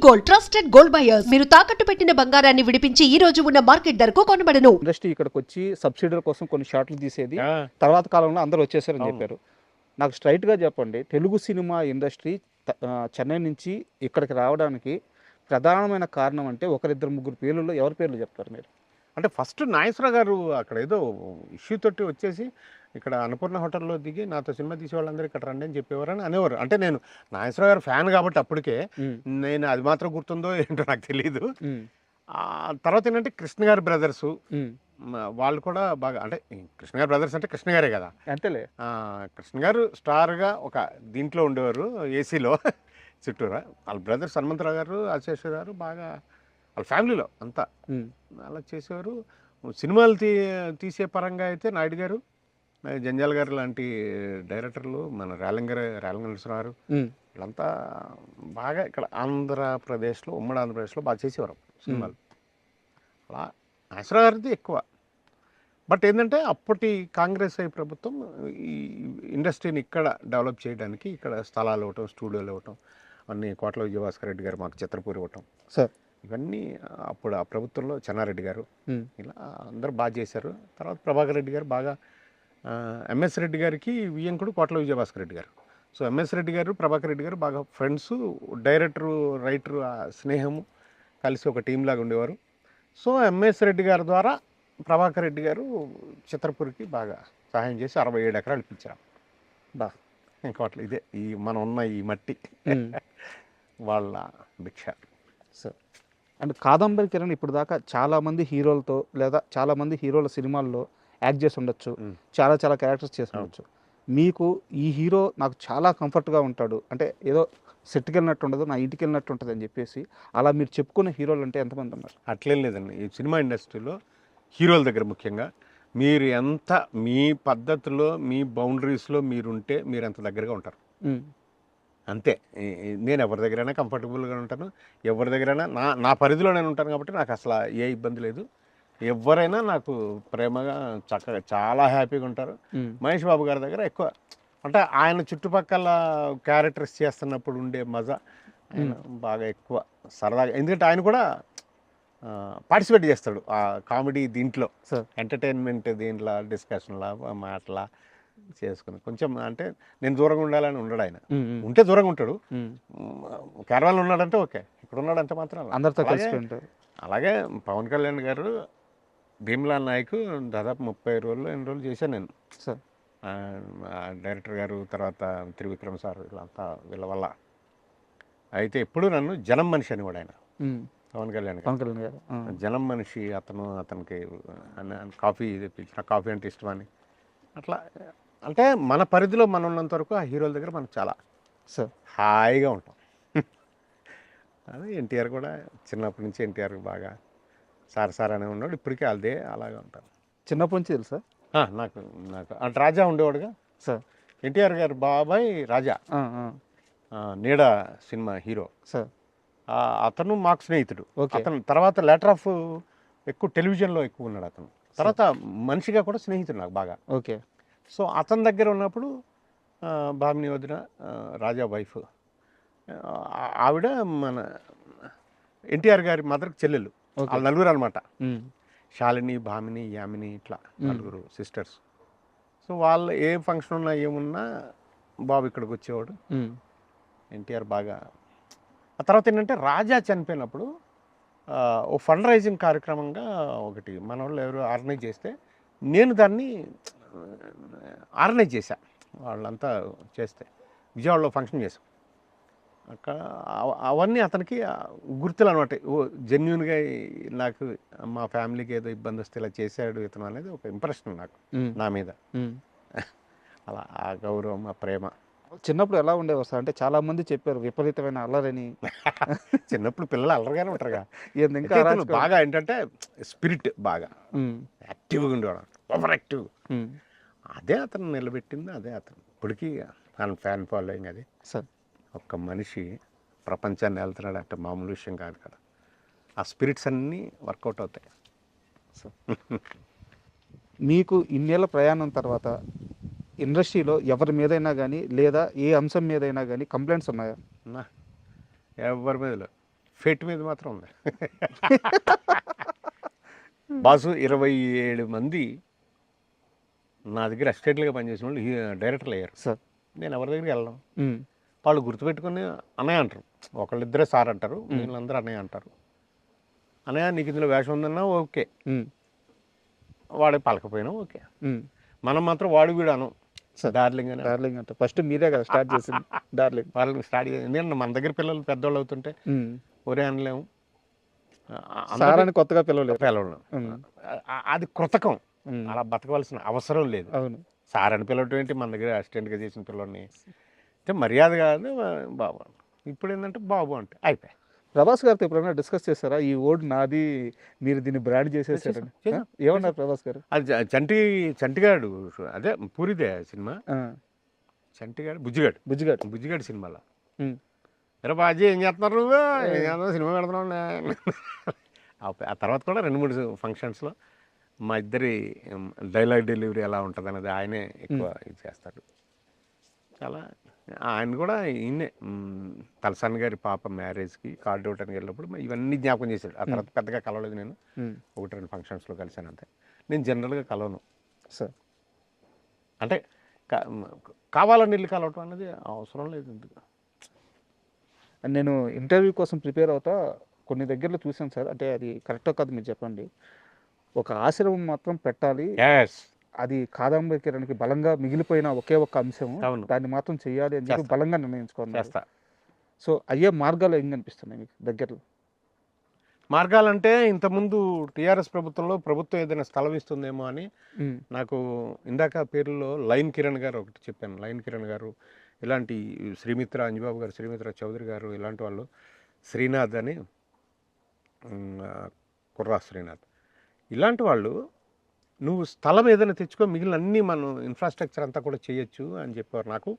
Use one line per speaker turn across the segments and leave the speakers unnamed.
Gold trusted gold buyers మీరు తాకట్టు పెట్టిన బంగారాన్ని విడిపించి ఈ రోజు ఉన్న మార్కెట్ ధరకు కొనబడను.
ఇండస్ట్రీ ఇక్కడికి వచ్చి సబ్సిడీల కోసం కొన్ని షాట్లు తీసేది తర్వాత కాలంలో అందరూ వచ్చేసారని చెప్పారు. నాకు స్ట్రైట్గా చెప్పండి, తెలుగు సినిమా ఇండస్ట్రీ చెన్నై నుంచి ఇక్కడికి రావడానికి ప్రధానమైన కారణం అంటే ఒకరిద్దరు ముగ్గురు పేర్లలో ఎవరి పేర్లు చెప్తారు మీరు?
అంటే ఫస్ట్ నాగేశ్వరరావు గారు అక్కడ ఏదో ఇష్యూ తోటి వచ్చేసి ఇక్కడ అన్నపూర్ణ హోటల్లో దిగి నాతో సినిమా తీసే వాళ్ళందరూ ఇక్కడ రండి అని చెప్పేవారని అనేవారు. అంటే నేను నాగేశ్వరరావు గారు ఫ్యాన్ కాబట్టి అప్పటికే నేను అది మాత్రం గుర్తుందో ఏంటో నాకు తెలియదు. తర్వాత ఏంటంటే కృష్ణ గారి బ్రదర్సు వాళ్ళు కూడా బాగా, అంటే కృష్ణ గారి బ్రదర్స్ అంటే కృష్ణ గారే కదా,
అంతేలే.
కృష్ణ గారు స్టార్గా ఒక దీంట్లో ఉండేవారు ఏసీలో చుట్టూరా. వాళ్ళ బ్రదర్స్ హనుమంతరావు గారు, ఆశేశ్వర గారు బాగా వాళ్ళ ఫ్యామిలీలో అంతా అలా చేసేవారు. సినిమాలు తీసే పరంగా అయితే నాయుడు గారు, జంజాల్ గారు లాంటి డైరెక్టర్లు, మన రేలంగేశ్వరరావు వీళ్ళంతా బాగా ఇక్కడ ఆంధ్రప్రదేశ్లో, ఉమ్మడి ఆంధ్రప్రదేశ్లో బాగా చేసేవారు సినిమాలు. అలా నాగేశ్వరరావు గారిది ఎక్కువ. బట్ ఏంటంటే అప్పటి కాంగ్రెస్ ప్రభుత్వం ఈ ఇండస్ట్రీని ఇక్కడ డెవలప్ చేయడానికి ఇక్కడ స్థలాలు ఇవ్వటం, స్టూడియోలు ఇవ్వటం, అన్నీ కోట్ల విజయభాస్కర్ రెడ్డి గారు మాకు చిత్రపూరి ఇవ్వటం, సార్ ఇవన్నీ అప్పుడు ఆ ప్రభుత్వంలో చెన్నారెడ్డి గారు ఇలా అందరూ బాగా చేశారు. తర్వాత ప్రభాకర్ రెడ్డి గారు బాగా, ఎంఎస్ రెడ్డి గారికి వియ్యంకుడు కోట్ల విజయభాస్కర్ రెడ్డి గారు. సో ఎంఎస్ రెడ్డి గారు, ప్రభాకర్ రెడ్డి గారు బాగా ఫ్రెండ్స్, డైరెక్టరు రైటరు స్నేహము కలిసి ఒక టీం లాగా ఉండేవారు. సో ఎంఎస్ రెడ్డి గారి ద్వారా ప్రభాకర్ రెడ్డి గారు చిత్రపూరికి బాగా సహాయం చేసి 67 ఎకరాలు ఇప్పించారు. ఇంకా అట్లా ఇదే ఈ మనం ఉన్న ఈ మట్టి వాళ్ళ భిక్ష.
సార్ అండ్ కాదంబరి కిరణ్ ఇప్పుడు దాకా చాలామంది హీరోలతో లేదా చాలామంది హీరోల సినిమాల్లో యాక్ట్ చేసి ఉండొచ్చు, చాలా క్యారెక్టర్స్ చేసి ఉండొచ్చు. మీకు ఈ హీరో నాకు చాలా కంఫర్ట్గా ఉంటాడు అంటే ఏదో సెట్కి వెళ్ళినట్టు ఉండదు, నా ఇంటికి వెళ్ళినట్టు ఉంటుంది అని చెప్పేసి అలా మీరు చెప్పుకునే హీరోలు అంటే ఎంతమంది ఉన్నారు?
అట్లేం లేదండి. ఈ సినిమా ఇండస్ట్రీలో హీరోల దగ్గర ముఖ్యంగా మీరు ఎంత మీ పద్ధతిలో, మీ బౌండరీస్లో మీరుంటే మీరు ఎంత దగ్గరగా ఉంటారు అంతే. నేను ఎవరి దగ్గరైనా కంఫర్టబుల్గా ఉంటాను, ఎవరి దగ్గరైనా నా పరిధిలో నేను ఉంటాను కాబట్టి నాకు అసలు ఏ ఇబ్బంది లేదు. ఎవరైనా నాకు ప్రేమగా చక్కగా చాలా హ్యాపీగా ఉంటారు. మహేష్ బాబు గారి దగ్గర ఎక్కువ అంటే ఆయన చుట్టుపక్కల క్యారెక్టర్స్ చేస్తున్నప్పుడు ఉండే మజా ఆయన బాగా ఎక్కువ సరదాగా, ఎందుకంటే ఆయన కూడా పార్టిసిపేట్ చేస్తాడు ఆ కామెడీ దీంట్లో, ఎంటర్టైన్మెంట్ దీంట్లో, డిస్కషన్లా మాటలా చేసుకుని కొంచెం అంటే నేను దూరంగా ఉండాలని ఉండడు ఆయన. ఉంటే దూరంగా ఉంటాడు, కేరళలో ఉన్నాడంటే ఓకే, ఇక్కడ ఉన్నాడంటే మాత్రం అందరితో కలిసి ఉంటాడు. అలాగే పవన్ కళ్యాణ్ గారు భీమ్లా నాయక్ దాదాపు 30 రోజులు ఎన్ని రోజులు చేశాను నేను సార్. డైరెక్టర్ గారు, తర్వాత త్రివిక్రమ్ సార్, వీళ్ళంతా వీళ్ళ వల్ల. అయితే ఎప్పుడు నన్ను జనం మనిషి అని కూడా ఆయన పవన్ కళ్యాణ్ గారు జనం మనిషి, అతనికి కాఫీ తెప్పించిన, కాఫీ అంటే ఇష్టమని అట్లా. అంటే మన పరిధిలో మనం ఉన్నంత వరకు ఆ హీరోల దగ్గర మనకు చాలా హాయిగా ఉంటాం. అదే ఎన్టీఆర్ కూడా చిన్నప్పటి నుంచి ఎన్టీఆర్ బాగా సార్ అనే ఉన్నాడు, ఇప్పటికీ అదే అలాగే ఉంటాను.
చిన్నప్పటి నుంచి తెలుసా
నాకు అంటే రాజా ఉండేవాడుగా సార్, ఎన్టీఆర్ గారు బాబాయ్ రాజా, నీడ సినిమా హీరో సార్. అతను మాకు స్నేహితుడు. అతను తర్వాత లేటర్ ఆఫ్ ఎక్కువ టెలివిజన్లో ఎక్కువ ఉన్నాడు అతను. తర్వాత మనిషిగా కూడా స్నేహితుడు నాకు బాగా. ఓకే. సో అతని దగ్గర ఉన్నప్పుడు భామిని వదిన, రాజా వైఫ్, ఆవిడ మన ఎన్టీఆర్ గారి మదర్కి చెల్లెలు, వాళ్ళ నలుగురు అనమాట. శాలిని, భామిని, యామిని, ఇట్లా నలుగురు సిస్టర్స్. సో వాళ్ళు ఏ ఫంక్షన్ ఉన్నా ఏమున్నా బాబు ఇక్కడికి వచ్చేవాడు. ఎన్టీఆర్ బాగా. ఆ తర్వాత ఏంటంటే రాజా చనిపోయినప్పుడు ఓ ఫండ్ రైజింగ్ కార్యక్రమంగా ఒకటి మన వాళ్ళు ఎవరు ఆర్గనైజ్ చేస్తే నేను దాన్ని ఆర్గనైజ్ చేశా. వాళ్ళంతా చేస్తే విజయవాడలో ఫంక్షన్ చేశాం. అక్కడ అవన్నీ అతనికి గుర్తులు అనమాట. ఓ జెన్యున్గా నాకు మా ఫ్యామిలీకి ఏదో ఇబ్బంది వస్తే ఇలా చేశాడు ఇతను అనేది ఒక ఇంప్రెషన్ నాకు నా మీద. అలా ఆ గౌరవం, ఆ ప్రేమ.
చిన్నప్పుడు ఎలా ఉండేవారు సార్? అంటే చాలా మంది చెప్పారు విపరీతమైన అల్లరని.
చిన్నప్పుడు పిల్లలు అల్లరిగానే ఉంటారుగా. బాగా ఏంటంటే స్పిరిట్ బాగా యాక్టివ్గా ఉండేవాడు, ఓవర్ యాక్టివ్. అదే అతను నిలబెట్టింది, అదే అతను ఇప్పటికీ ఫ్యాన్ ఫాలోయింగ్. అది సార్ ఒక్క మనిషి ప్రపంచాన్ని వెళ్తున్నాడు అంటే మామూలు విషయం కాదు కదా. ఆ స్పిరిట్స్ అన్నీ వర్కౌట్ అవుతాయి.
మీకు ఇన్నేళ్ళ ప్రయాణం తర్వాత ఇండస్ట్రీలో ఎవరి మీదైనా కానీ లేదా ఏ అంశం మీదైనా కానీ కంప్లైంట్స్ ఉన్నాయా?
ఎవరి మీద ఫెట్ మీద మాత్రం ఉంది. బాసు 27 మంది నా దగ్గర అసిస్టెంట్లుగా పనిచేసిన వాళ్ళు డైరెక్టర్లు అయ్యారు.
సార్
నేను ఎవరి దగ్గరికి వెళ్ళను. వాళ్ళు గుర్తుపెట్టుకుని అన్నయ్య అంటారు. ఒకళ్ళిద్దరే సార్ అంటారు, వీళ్ళందరూ అన్నయ్య అంటారు. అన్నయ్య నీకు ఇందులో వేషం ఉందన్నా ఓకే, వాడే పలకపోయినా ఓకే. మనం మాత్రం వాడు వీడు అనం. డార్లింగ్ అని.
డార్లింగ్ అంటే ఫస్ట్ మీరే కదా స్టార్ట్ చేసింది డార్లింగ్.
వాళ్ళని స్టార్ట్ చేసి ఎందుకంటే మన దగ్గర పిల్లలు పెద్దవాళ్ళు అవుతుంటే ఒరే అనలేము,
సార్ అని కొత్తగా పిలవలేదు.
పిలవలేము. అది కృతకం. అలా బతకవలసిన అవసరం లేదు.
అవును.
సార్ అని పిలవటం ఏంటి, మన దగ్గర అసిస్టెంట్గా చేసిన పిల్లల్ని అంటే మర్యాద కాదు బాబు. ఇప్పుడు ఏంటంటే బాబు అంటే అయిపోయి.
ప్రభాస్ గారితో ఎప్పుడైనా డిస్కస్ చేస్తారా ఈ ఓడ్ నాది, మీరు దీన్ని బ్రాండ్ చేసేసారని? ఏమన్నారు ప్రభాస్ గారు?
అది చంటిగాడు, అదే పూరిదే సినిమా. చంటిగాడు బుజ్జిగాడు సినిమాలో ఎరా బాజీ ఏం చేస్తున్నారు నువ్వు, ఏం చేస్తున్నావు, సినిమా పెడుతున్నావు. ఆ తర్వాత కూడా 2-3 ఫంక్షన్స్లో మా ఇద్దరి డైలాగ్ డెలివరీ ఎలా ఉంటుంది అనేది ఆయనే ఎక్కువ ఇది చేస్తాడు. చాలా ఆయన కూడా ఈయనే తలసాని గారి పాప మ్యారేజ్కి కార్డు ఇవ్వడానికి వెళ్ళినప్పుడు ఇవన్నీ జ్ఞాపకం చేశాడు. ఆ తర్వాత పెద్దగా కలవలేదు, నేను 1-2 ఫంక్షన్స్లో కలిశాను అంతే. నేను జనరల్గా కలవను
సార్.
అంటే కావాలని వెళ్ళి కలవటం అనేది అవసరం లేదు. ఎందుకు
నేను ఇంటర్వ్యూ కోసం ప్రిపేర్ అవుతా కొన్ని దగ్గరలో చూసాను సార్, అంటే అది కరెక్టో కాదు మీరు చెప్పండి. ఒక ఆశ్రమం మాత్రం పెట్టాలి, అది కాదంబరి కిరణ్కి బలంగా మిగిలిపోయిన ఒకే ఒక్క అంశం, దాన్ని మాత్రం చెయ్యాలి అని చెప్పి బలంగా నిర్ణయించుకోవాలి. సో అయ్యే మార్గాలు ఏం కనిపిస్తున్నాయి మీకు దగ్గరలో?
మార్గాలంటే ఇంతకుముందు టీఆర్ఎస్ ప్రభుత్వం ఏదైనా స్థలం ఇస్తుందేమో అని నాకు ఇందాక పేర్లలో లైన్ కిరణ్ గారు ఒకటి చెప్పాను. లైన్ కిరణ్ గారు, ఇలాంటి శ్రీమిత్ర అంజబాబు గారు, శ్రీమిత్ర చౌదరి గారు, ఇలాంటి వాళ్ళు, శ్రీనాథ్ అని, కుర్రా శ్రీనాథ్, ఇలాంటి వాళ్ళు నువ్వు స్థలం ఏదైనా తెచ్చుకో, మిగిలిన అన్నీ మనం ఇన్ఫ్రాస్ట్రక్చర్ అంతా కూడా చేయొచ్చు అని చెప్పారు. నాకు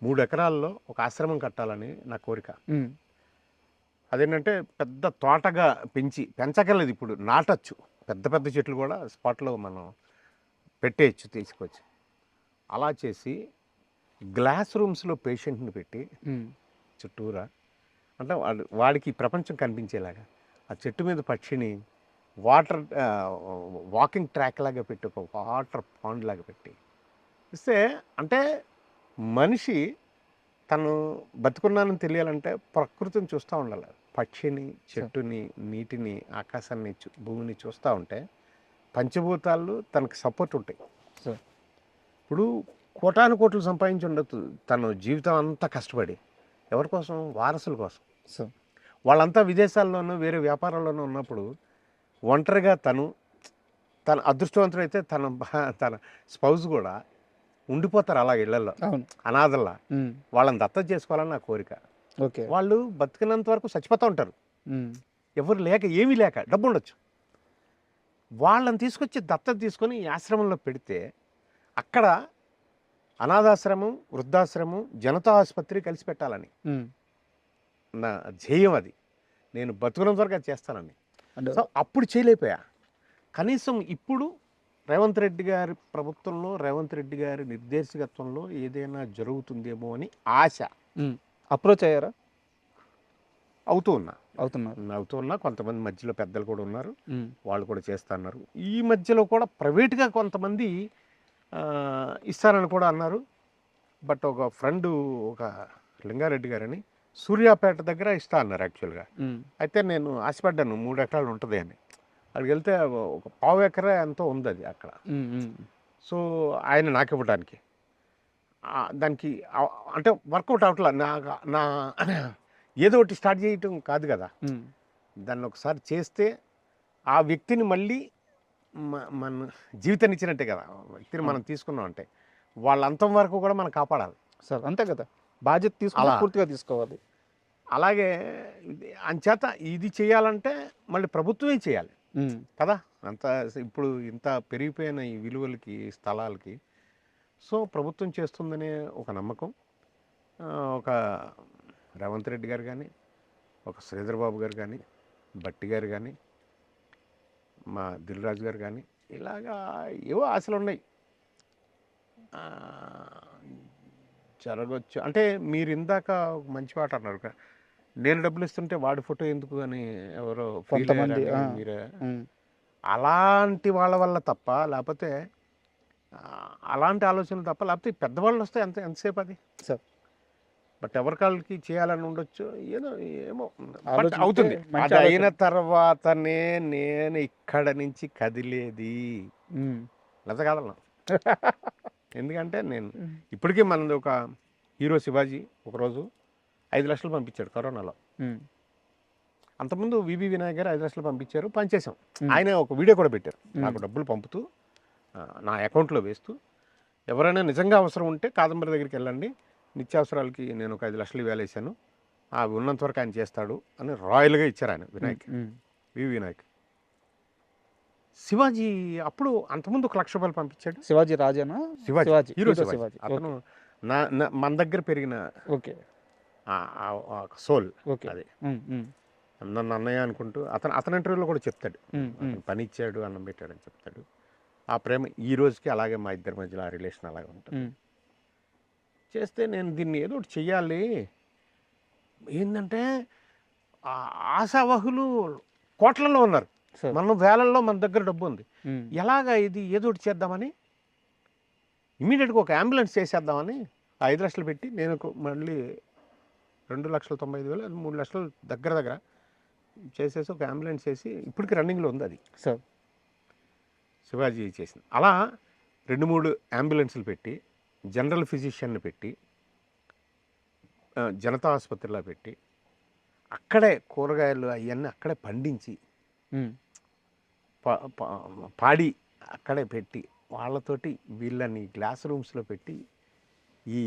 3 ఎకరాల్లో ఒక ఆశ్రమం కట్టాలని నా కోరిక. అదేంటంటే పెద్ద తోటగా పెంచగలదు, ఇప్పుడు నాటచ్చు, పెద్ద పెద్ద చెట్లు కూడా స్పాట్లో మనం పెట్టేయచ్చు తీసుకొచ్చి. అలా చేసి గ్లాస్ రూమ్స్లో పేషెంట్ని పెట్టి చుట్టూరా, అంటే వాడికి ప్రపంచం కనిపించేలాగా ఆ చెట్టు మీద పక్షిని వాకింగ్ ట్రాక్ లాగా పెట్టి, ఒక వాటర్ పాండ్ లాగా పెట్టి ఇస్తే, అంటే మనిషి తను బతుకున్నానని తెలియాలంటే ప్రకృతిని చూస్తూ ఉండాలి. పక్షిని, చెట్టుని, నీటిని, ఆకాశాన్ని, భూమిని చూస్తూ ఉంటే పంచభూతాలు తనకు సపోర్ట్ ఉంటాయి. ఇప్పుడు కోట్లు సంపాదించి ఉండొచ్చు తను జీవితం అంతా కష్టపడి, ఎవరి కోసం? వారసుల కోసం. వాళ్ళంతా విదేశాల్లోనూ వేరే వ్యాపారాల్లోనూ ఉన్నప్పుడు ఒంటరిగా తన అదృష్టవంతుడైతే తన స్పౌజ్ కూడా ఉండిపోతారు అలా ఇళ్లలో అనాథల్లా. వాళ్ళని దత్తత చేసుకోవాలని నా కోరిక. వాళ్ళు బతికినంత వరకు చచ్చిపోతూ ఉంటారు, ఎవరు లేక, ఏమీ లేక, డబ్బు ఉండొచ్చు. వాళ్ళని తీసుకొచ్చి దత్తత తీసుకొని ఈ ఆశ్రమంలో పెడితే అక్కడ అనాథాశ్రమం, వృద్ధాశ్రమం, జనతా ఆసుపత్రి కలిసి పెట్టాలని నా ధ్యేయం. అది నేను బతుకున్నంత వరకు అది చేస్తానని. సో అప్పుడు చేయలేకపోయా. కనీసం ఇప్పుడు రేవంత్ రెడ్డి గారి ప్రభుత్వంలో, రేవంత్ రెడ్డి గారి నిర్దేశకత్వంలో ఏదైనా జరుగుతుందేమో అని ఆశ.
అప్రోచ్ అయ్యారా?
అవుతున్నా. కొంతమంది మధ్యలో పెద్దలు కూడా ఉన్నారు, వాళ్ళు కూడా చేస్తున్నారు. ఈ మధ్యలో కూడా ప్రైవేట్గా కొంతమంది ఇస్తానని కూడా అన్నారు. బట్ ఒక ఫ్రెండ్, ఒక లింగారెడ్డి గారని సూర్యాపేట దగ్గర ఇస్తా అన్నారు యాక్చువల్గా. అయితే నేను ఆశపడ్డాను 3 ఎకరాలు ఉంటుంది అని. అక్కడికి వెళ్తే ఒక 1/2 ఎకరా ఎంతో ఉంది అది అక్కడ. సో ఆయన నాకు ఇవ్వడానికి దానికి అంటే వర్కౌట్ అవట్లా. నా ఏదో ఒకటి స్టార్ట్ చేయటం కాదు కదా, దాన్ని ఒకసారి చేస్తే ఆ వ్యక్తిని మళ్ళీ మన జీవితాన్ని ఇచ్చినట్టే కదా. వ్యక్తిని మనం తీసుకున్నాం అంటే వాళ్ళ అంతం వరకు కూడా మనం కాపాడాలి
సార్. అంతే కదా, బాధ్యత తీసుకోవాలి, పూర్తిగా తీసుకోవాలి.
అలాగే అంచేత ఇది చేయాలంటే మళ్ళీ ప్రభుత్వమే చేయాలి కదా. అంత ఇప్పుడు ఇంత పెరిగిపోయిన ఈ విలువలకి, స్థలాలకి, సో ప్రభుత్వం చేస్తుందనే ఒక నమ్మకం. ఒక రేవంత్ రెడ్డి గారు కానీ, ఒక శ్రీధర్ బాబు గారు కానీ, భట్టి గారు కానీ, మా దిల్ రాజు గారు కానీ, ఇలాగా ఏవో ఆశలు ఉన్నాయి జరగచ్చు. అంటే మీరు ఇందాక ఒక మంచి మాట అన్నారు, నేను డబ్బులు ఇస్తుంటే వాడి ఫోటో ఎందుకు అని ఎవరో
కొంతమంది,
మీరే
ఉమ్,
అలాంటి వాళ్ళ వల్ల తప్ప, లేకపోతే అలాంటి ఆలోచనలు తప్ప, లేకపోతే ఈ పెద్దవాళ్ళు వస్తే ఎంతసేపు అది.
సార్
బట్ ఎవరికాళ్ళకి చేయాలని ఉండొచ్చు, ఏదో ఏమో బట్
ఆలోచిస్తే
అవుతుంది.
మంచి
అది
ఆలోచన.
అయిన తర్వాతనే నేను ఇక్కడ నుంచి కదిలేది,
ఉమ్,
లేదా కదలను. ఎందుకంటే నేను ఇప్పటికీ మనది ఒక హీరో శివాజీ ఒకరోజు 5 లక్షలు పంపించాడు కరోనాలో.
ఉమ్,
అంతకుముందు వివి వినాయక్ గారు 5 లక్షలు పంపించారు, పనిచేసాం. ఆయన ఒక వీడియో కూడా పెట్టారు, నాకు డబ్బులు పంపుతూ నా అకౌంట్లో వేస్తూ, ఎవరైనా నిజంగా అవసరం ఉంటే కాదంబరి దగ్గరికి వెళ్ళండి, నిత్యావసరాలకి నేను ఒక 5 లక్షలు వేలేసాను, అవి ఉన్నంత వరకు ఆయన చేస్తాడు అని రాయల్గా ఇచ్చారు ఆయన వినాయక్,
ఉమ్,
వివి వినాయక్. శివాజీ అప్పుడు అంతకుముందు 1 లక్ష రూపాయలు పంపించాడు.
శివాజీ రాజేనా?
Shivaji
Shivaji,
hero
hero
Shivaji.
శివాజీ.
అతను మన దగ్గర పెరిగిన
ఓకే
సోల్
ఓకే.
అది.
ఉమ్, ఉమ్,
నన్ను అన్నయ్య అనుకుంటూ అతని ఇంటర్వ్యూలో కూడా చెప్తాడు,
ఉమ్, ఉమ్,
అతను పని ఇచ్చాడు, అన్నం పెట్టాడని చెప్తాడు. ఆ ప్రేమ ఈ రోజుకి అలాగే మా ఇద్దరి మధ్యలో ఆ రిలేషన్ అలాగే ఉంటుంది.
ఉమ్,
చేస్తే నేను దీన్ని ఏదో ఒకటి చెయ్యాలి. ఏంటంటే ఆశావహులు కోట్లలో ఉన్నారు,
సార్.
మనం వేలల్లో మన దగ్గర డబ్బు ఉంది.
ఉమ్,
ఎలాగా ఇది ఏదో ఒకటి చేద్దామని ఇమీడియట్గా ఒక అంబులెన్స్ చేసేద్దామని 5 లక్షలు పెట్టి నేను మళ్ళీ 2,95,000 3 లక్షలు దగ్గర చేసేసి ఒక అంబులెన్స్ చేసి ఇప్పటికి రన్నింగ్లో ఉంది అది.
సార్.
శివాజీ చేసింది. అలా 2-3 అంబులెన్సులు పెట్టి, జనరల్ ఫిజిషియన్ని పెట్టి, జనతా ఆసుపత్రిలో పెట్టి, అక్కడే కూరగాయలు అవన్నీ అక్కడే పండించి,
ఉమ్,
పాడి అక్కడే పెట్టి, వాళ్ళతోటి వీళ్ళని గ్లాస్ రూమ్స్లో పెట్టి, ఈ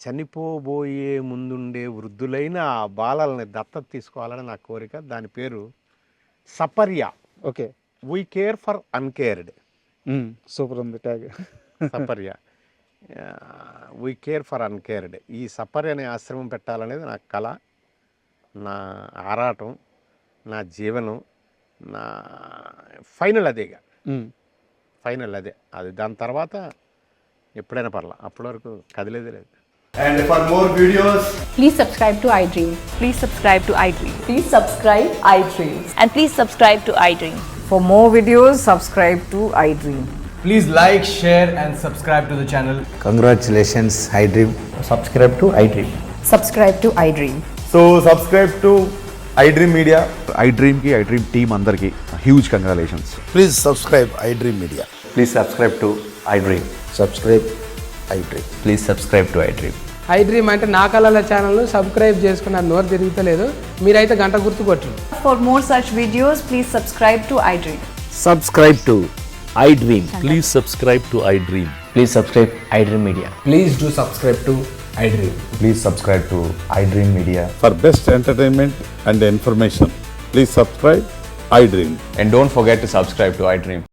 చనిపోబోయే ముందుండే వృద్ధులైన ఆ బాలల్ని దత్తత తీసుకోవాలని నా కోరిక. దాని పేరు Saparya.
Okay.
We care for uncared.
Super ఉంది tag.
Saparya, we care for uncared. ఈ సపర్య అనే ఆశ్రమం పెట్టాలనేది నా కళ, నా ఆరాటం, నా జీవనం, నా ఫైనల్ అదేగా. ఫైనల్ అదే. అది దాని తర్వాత ఎప్పుడైనా పర్లా, అప్పటి వరకు కదిలేదే లేదు.
And for more videos,
Please subscribe to iDream.
Please subscribe to iDream.
Please subscribe iDream.
And please subscribe to iDream.
For more videos, subscribe to iDream.
please like, share and subscribe to the channel.
Congratulations, iDream.
Subscribe to iDream.
Subscribe to iDream.
So subscribe to iDream Media.
iDream team అందరికి huge congratulations.
Please subscribe iDream Media.
Please subscribe to iDream.
Subscribe iDream.
Please subscribe to iDream.
iDream అంటే నా కళల ఛానల్ను subscribe చేసుకున్న నోరు తిరుగుతలేదు, మీరైతే గంట గుర్తు కొట్టండి.
For more such videos, please subscribe to iDream.
Subscribe to iDream.
Please subscribe to iDream.
Please subscribe iDream Media. Please do subscribe to iDream.
Please subscribe to iDream Media.
For best entertainment and information, please subscribe iDream.
And don't forget to subscribe to iDream.